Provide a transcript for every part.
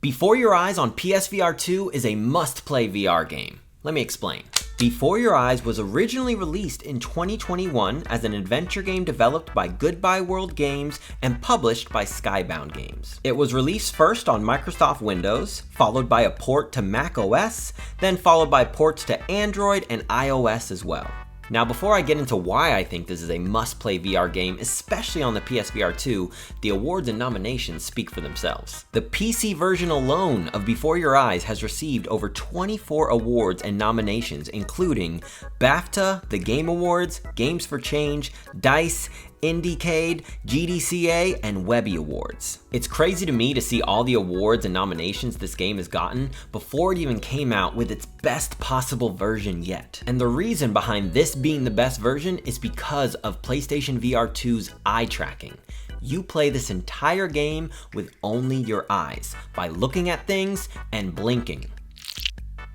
Before Your Eyes on PSVR2 is a must-play VR game. Let me explain. Before Your Eyes was originally released in 2021 as an adventure game developed by Goodbye World Games and published by Skybound Games. It was released first on Microsoft Windows, followed by a port to Mac OS, then followed by ports to Android and iOS as well. Now, before I get into why I think this is a must-play VR game, especially on the PSVR2, the awards and nominations speak for themselves. The PC version alone of Before Your Eyes has received over 24 awards and nominations, including BAFTA, the Game Awards, Games for Change, DICE, Indiecade, GDCA, and Webby Awards. It's crazy to me to see all the awards and nominations this game has gotten before it even came out with its best possible version yet. And the reason behind this being the best version is because of PlayStation VR 2's eye tracking. You play this entire game with only your eyes, by looking at things and blinking.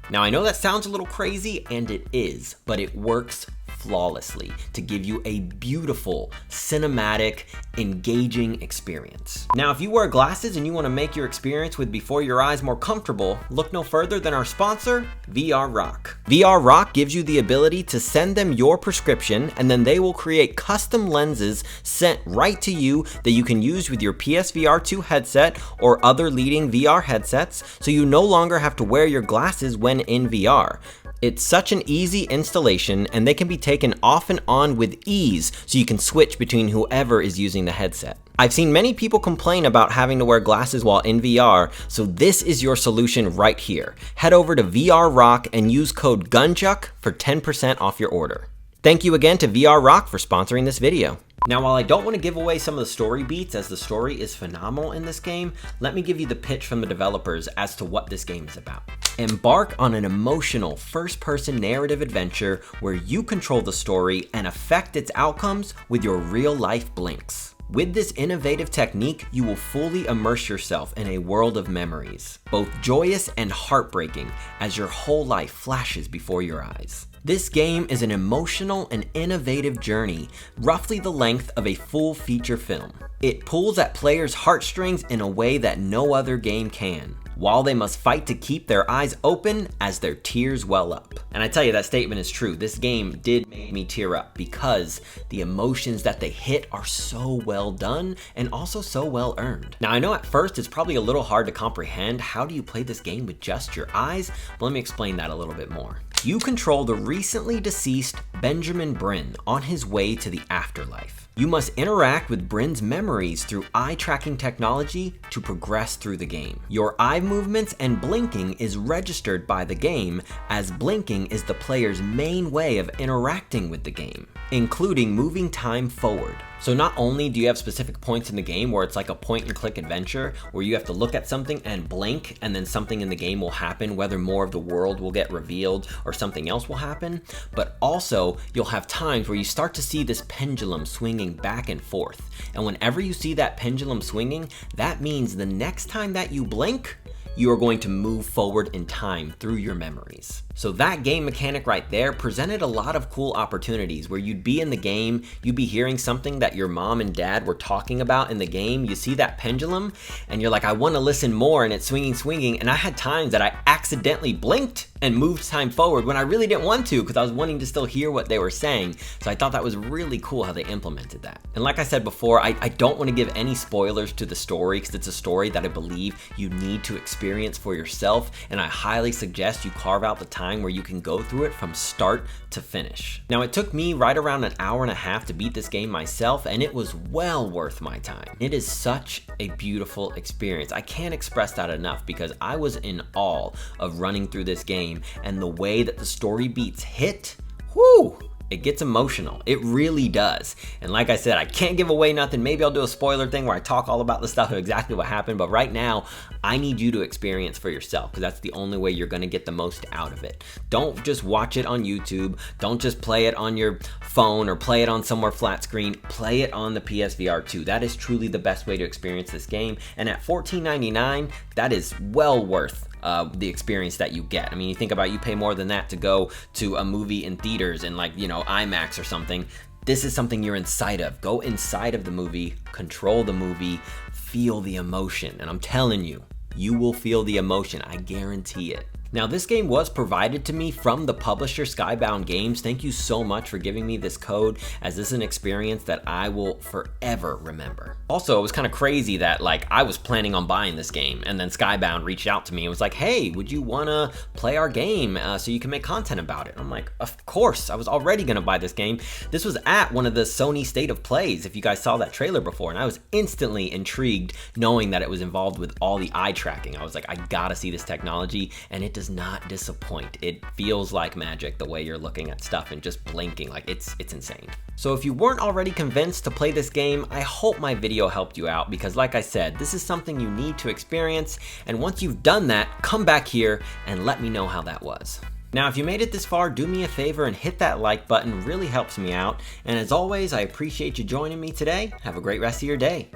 Now, I know that sounds a little crazy, and it is, but it works flawlessly to give you a beautiful, cinematic, engaging experience. Now, if you wear glasses and you want to make your experience with Before Your Eyes more comfortable, look no further than our sponsor, VR Rock. VR Rock gives you the ability to send them your prescription, and then they will create custom lenses sent right to you that you can use with your PSVR2 headset or other leading VR headsets, so you no longer have to wear your glasses when in VR. It's such an easy installation, and they can be taken off and on with ease, so you can switch between whoever is using the headset. I've seen many people complain about having to wear glasses while in VR, so this is your solution right here. Head over to VR Rock and use code GUNJUCK for 10% off your order. Thank you again to VR Rock for sponsoring this video. Now, while I don't want to give away some of the story beats, as the story is phenomenal in this game, let me give you the pitch from the developers as to what this game is about. Embark on an emotional first-person narrative adventure where you control the story and affect its outcomes with your real-life blinks. With this innovative technique, you will fully immerse yourself in a world of memories, both joyous and heartbreaking, as your whole life flashes before your eyes. This game is an emotional and innovative journey, roughly the length of a full feature film. It pulls at players' heartstrings in a way that no other game can, while they must fight to keep their eyes open as their tears well up. And I tell you, that statement is true. This game did make me tear up because the emotions that they hit are so well done and also so well earned. Now, I know at first it's probably a little hard to comprehend how do you play this game with just your eyes, but let me explain that a little bit more. You control the recently deceased Benjamin Bryn on his way to the afterlife. You must interact with Bryn's memories through eye tracking technology to progress through the game. Your eye movements and blinking is registered by the game, as blinking is the player's main way of interacting with the game, including moving time forward. So not only do you have specific points in the game where it's like a point and click adventure where you have to look at something and blink and then something in the game will happen, whether more of the world will get revealed or something else will happen, but also you'll have times where you start to see this pendulum swinging back and forth. And whenever you see that pendulum swinging, that means the next time that you blink, you are going to move forward in time through your memories. So that game mechanic right there presented a lot of cool opportunities where you'd be in the game, you'd be hearing something that your mom and dad were talking about in the game, you see that pendulum, and you're like, I want to listen more, and it's swinging, and I had times that I accidentally blinked and moved time forward when I really didn't want to because I was wanting to still hear what they were saying. So I thought that was really cool how they implemented that. And like I said before, I don't want to give any spoilers to the story because it's a story that I believe you need to experience for yourself, and I highly suggest you carve out the time where you can go through it from start to finish. Now, it took me right around an hour and a half to beat this game myself, and it was well worth my time. It is such a beautiful experience. I can't express that enough because I was in awe of running through this game, and the way that the story beats hit, whoo! It gets emotional. It really does. And like I said, I can't give away nothing. Maybe I'll do a spoiler thing where I talk all about the stuff of exactly what happened. But right now, I need you to experience for yourself because that's the only way you're going to get the most out of it. Don't just watch it on YouTube. Don't just play it on your phone or play it on somewhere flat screen. Play it on the PSVR 2. That is truly the best way to experience this game. And at $14.99, that is well worth the experience that you get. I mean, you think about, you pay more than that to go to a movie in theaters in, like, you know, IMAX or something. This is something you're inside of. Go inside of the movie, control the movie, feel the emotion. And I'm telling you, You will feel the emotion, I guarantee it. Now, this game was provided to me from the publisher Skybound Games. Thank you so much for giving me this code, as this is an experience that I will forever remember. Also, it was kind of crazy that like I was planning on buying this game, and then Skybound reached out to me and was like, hey, would you wanna play our game so you can make content about it? I'm like, of course, I was already gonna buy this game. This was at one of the Sony State of Plays, if you guys saw that trailer before, and I was instantly intrigued knowing that it was involved with all the eye tracking. I was like, I gotta see this technology, and it does not disappoint. It feels like magic the way you're looking at stuff and just blinking, like it's insane. So if you weren't already convinced to play this game, I hope my video helped you out, because like I said, this is something you need to experience, and once you've done that, come back here and let me know how that was. Now, if you made it this far, do me a favor and hit that like button, really helps me out. And as always, I appreciate you joining me today. Have a great rest of your day.